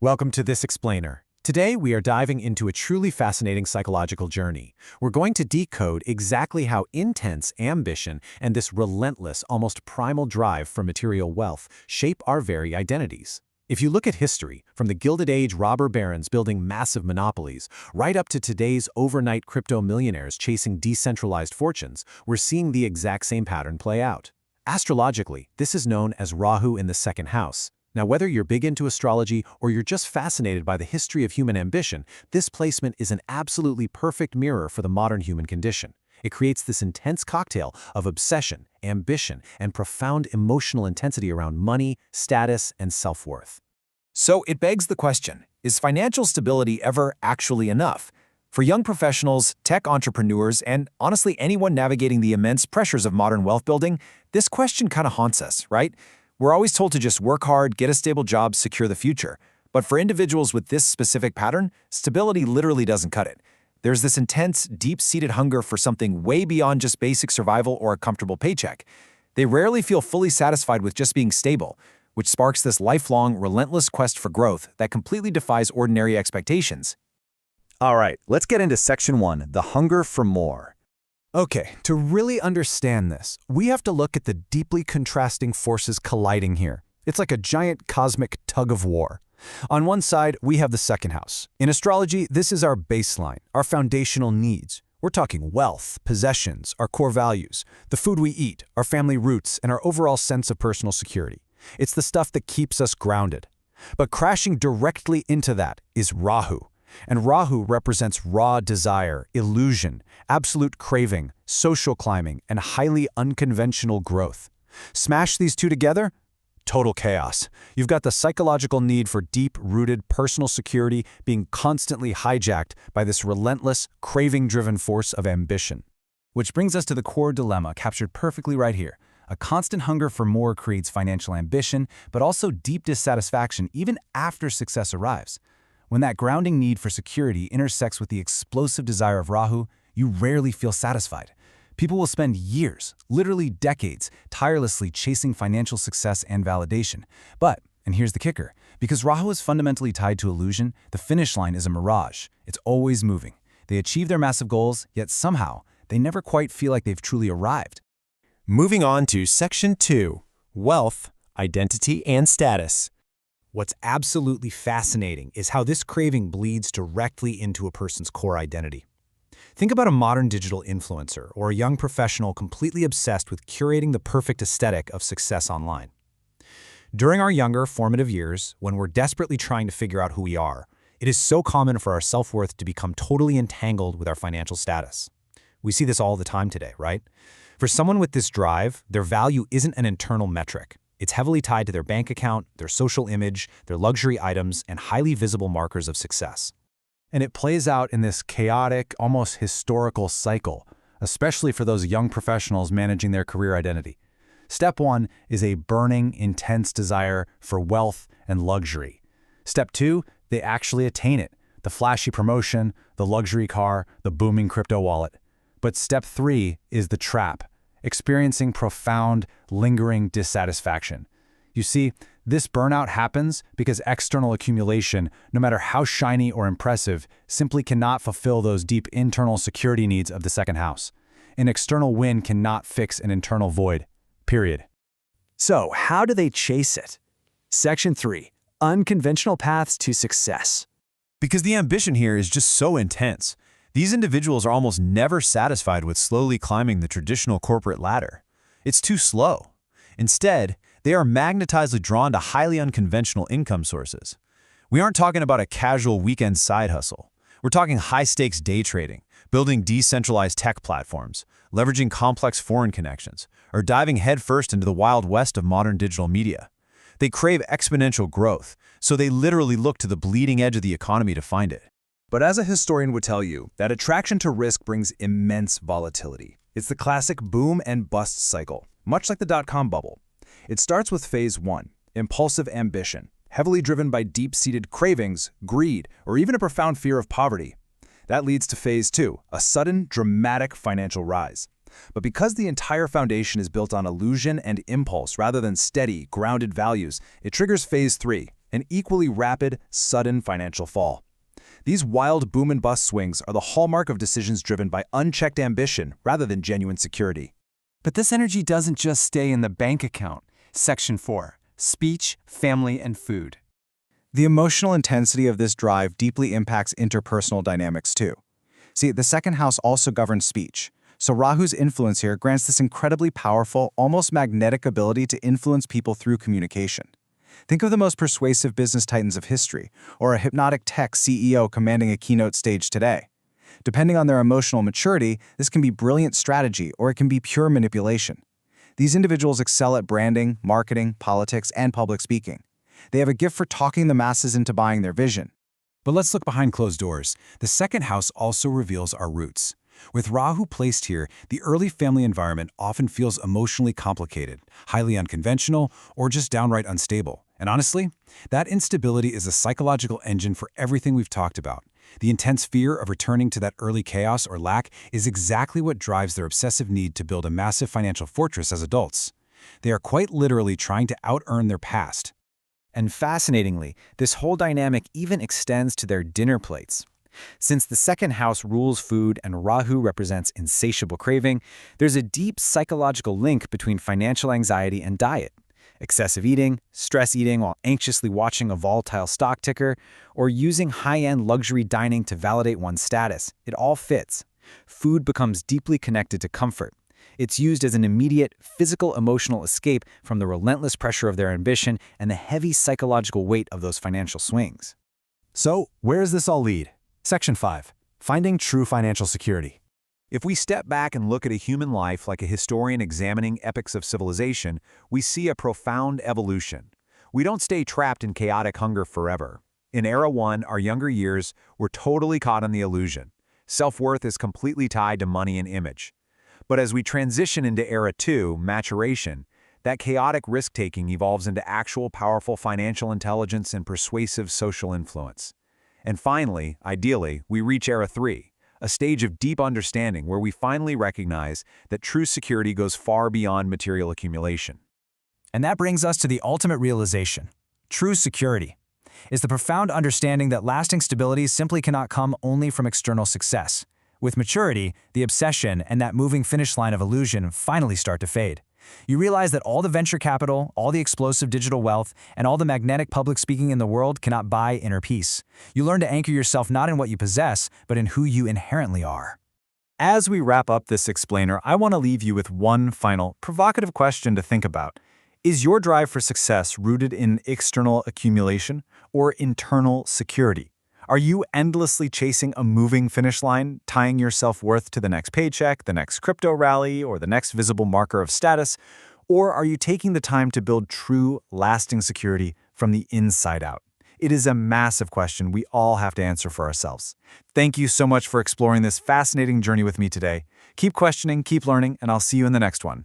Welcome to This Explainer. Today, we are diving into a truly fascinating psychological journey. We're going to decode exactly how intense ambition and this relentless, almost primal drive for material wealth shape our very identities. If you look at history, from the Gilded Age robber barons building massive monopolies, right up to today's overnight crypto millionaires chasing decentralized fortunes, we're seeing the exact same pattern play out. Astrologically, this is known as Rahu in the second house. Now, whether you're big into astrology or you're just fascinated by the history of human ambition, this placement is an absolutely perfect mirror for the modern human condition. It creates this intense cocktail of obsession, ambition, and profound emotional intensity around money, status, and self-worth. So it begs the question, is financial stability ever actually enough? For young professionals, tech entrepreneurs, and honestly anyone navigating the immense pressures of modern wealth building, this question kind of haunts us, right? We're always told to just work hard, get a stable job, secure the future. But for individuals with this specific pattern, stability literally doesn't cut it. There's this intense, deep-seated hunger for something way beyond just basic survival or a comfortable paycheck. They rarely feel fully satisfied with just being stable, which sparks this lifelong, relentless quest for growth that completely defies ordinary expectations. All right, let's get into Section 1, the hunger for more. Okay, to really understand this, we have to look at the deeply contrasting forces colliding here. It's like a giant cosmic tug of war. On one side, we have the second house. In astrology, this is our baseline, our foundational needs. We're talking wealth, possessions, our core values, the food we eat, our family roots, and our overall sense of personal security. It's the stuff that keeps us grounded. But crashing directly into that is Rahu. And Rahu represents raw desire, illusion, absolute craving, social climbing, and highly unconventional growth. Smash these two together? Total chaos. You've got the psychological need for deep-rooted personal security being constantly hijacked by this relentless, craving-driven force of ambition. Which brings us to the core dilemma captured perfectly right here. A constant hunger for more creates financial ambition, but also deep dissatisfaction even after success arrives. When that grounding need for security intersects with the explosive desire of Rahu, you rarely feel satisfied. People will spend years, literally decades, tirelessly chasing financial success and validation. But, and here's the kicker, because Rahu is fundamentally tied to illusion, the finish line is a mirage. It's always moving. They achieve their massive goals, yet somehow, they never quite feel like they've truly arrived. Moving on to Section 2, Wealth, Identity, and Status. What's absolutely fascinating is how this craving bleeds directly into a person's core identity. Think about a modern digital influencer or a young professional completely obsessed with curating the perfect aesthetic of success online. During our younger, formative years, when we're desperately trying to figure out who we are, it is so common for our self-worth to become totally entangled with our financial status. We see this all the time today, right? For someone with this drive, their value isn't an internal metric. It's heavily tied to their bank account, their social image, their luxury items, and highly visible markers of success. And it plays out in this chaotic, almost historical cycle, especially for those young professionals managing their career identity. Step 1 is a burning, intense desire for wealth and luxury. Step 2, they actually attain it, the flashy promotion, the luxury car, the booming crypto wallet. But step 3 is the trap, experiencing profound, lingering dissatisfaction. You see, this burnout happens because external accumulation, no matter how shiny or impressive, simply cannot fulfill those deep internal security needs of the second house. An external win cannot fix an internal void, period. So, how do they chase it? Section 3, Unconventional Paths to Success. Because the ambition here is just so intense. These individuals are almost never satisfied with slowly climbing the traditional corporate ladder. It's too slow. Instead, they are magnetizedly drawn to highly unconventional income sources. We aren't talking about a casual weekend side hustle. We're talking high-stakes day trading, building decentralized tech platforms, leveraging complex foreign connections, or diving headfirst into the wild west of modern digital media. They crave exponential growth, so they literally look to the bleeding edge of the economy to find it. But as a historian would tell you, that attraction to risk brings immense volatility. It's the classic boom and bust cycle, much like the dot-com bubble. It starts with phase 1, impulsive ambition, heavily driven by deep-seated cravings, greed, or even a profound fear of poverty. That leads to phase 2, a sudden, dramatic financial rise. But because the entire foundation is built on illusion and impulse rather than steady, grounded values, it triggers phase 3, an equally rapid, sudden financial fall. These wild boom and bust swings are the hallmark of decisions driven by unchecked ambition rather than genuine security. But this energy doesn't just stay in the bank account. Section 4. Speech, family, and food. The emotional intensity of this drive deeply impacts interpersonal dynamics too. See, the second house also governs speech. So Rahu's influence here grants this incredibly powerful, almost magnetic ability to influence people through communication. Think of the most persuasive business titans of history, or a hypnotic tech CEO commanding a keynote stage today. Depending on their emotional maturity, this can be brilliant strategy or it can be pure manipulation. These individuals excel at branding, marketing, politics, and public speaking. They have a gift for talking the masses into buying their vision. But let's look behind closed doors. The second house also reveals our roots. With Rahu placed here, the early family environment often feels emotionally complicated, highly unconventional, or just downright unstable. And honestly, that instability is a psychological engine for everything we've talked about. The intense fear of returning to that early chaos or lack is exactly what drives their obsessive need to build a massive financial fortress as adults. They are quite literally trying to out-earn their past. And fascinatingly, this whole dynamic even extends to their dinner plates. Since the second house rules food and Rahu represents insatiable craving, there's a deep psychological link between financial anxiety and diet. Excessive eating, stress eating while anxiously watching a volatile stock ticker, or using high-end luxury dining to validate one's status, it all fits. Food becomes deeply connected to comfort. It's used as an immediate, physical, emotional escape from the relentless pressure of their ambition and the heavy psychological weight of those financial swings. So, where does this all lead? Section 5. Finding true financial security. If we step back and look at a human life like a historian examining epics of civilization, we see a profound evolution. We don't stay trapped in chaotic hunger forever. In Era 1, our younger years were totally caught in the illusion. Self-worth is completely tied to money and image. But as we transition into Era 2, maturation, that chaotic risk-taking evolves into actual powerful financial intelligence and persuasive social influence. And finally, ideally, we reach Era 3, a stage of deep understanding where we finally recognize that true security goes far beyond material accumulation. And that brings us to the ultimate realization. True security is the profound understanding that lasting stability simply cannot come only from external success. With maturity, the obsession and that moving finish line of illusion finally start to fade. You realize that all the venture capital, all the explosive digital wealth, and all the magnetic public speaking in the world cannot buy inner peace. You learn to anchor yourself not in what you possess, but in who you inherently are. As we wrap up this explainer, I want to leave you with one final, provocative question to think about. Is your drive for success rooted in external accumulation or internal security? Are you endlessly chasing a moving finish line, tying your self-worth to the next paycheck, the next crypto rally, or the next visible marker of status? Or are you taking the time to build true, lasting security from the inside out? It is a massive question we all have to answer for ourselves. Thank you so much for exploring this fascinating journey with me today. Keep questioning, keep learning, and I'll see you in the next one.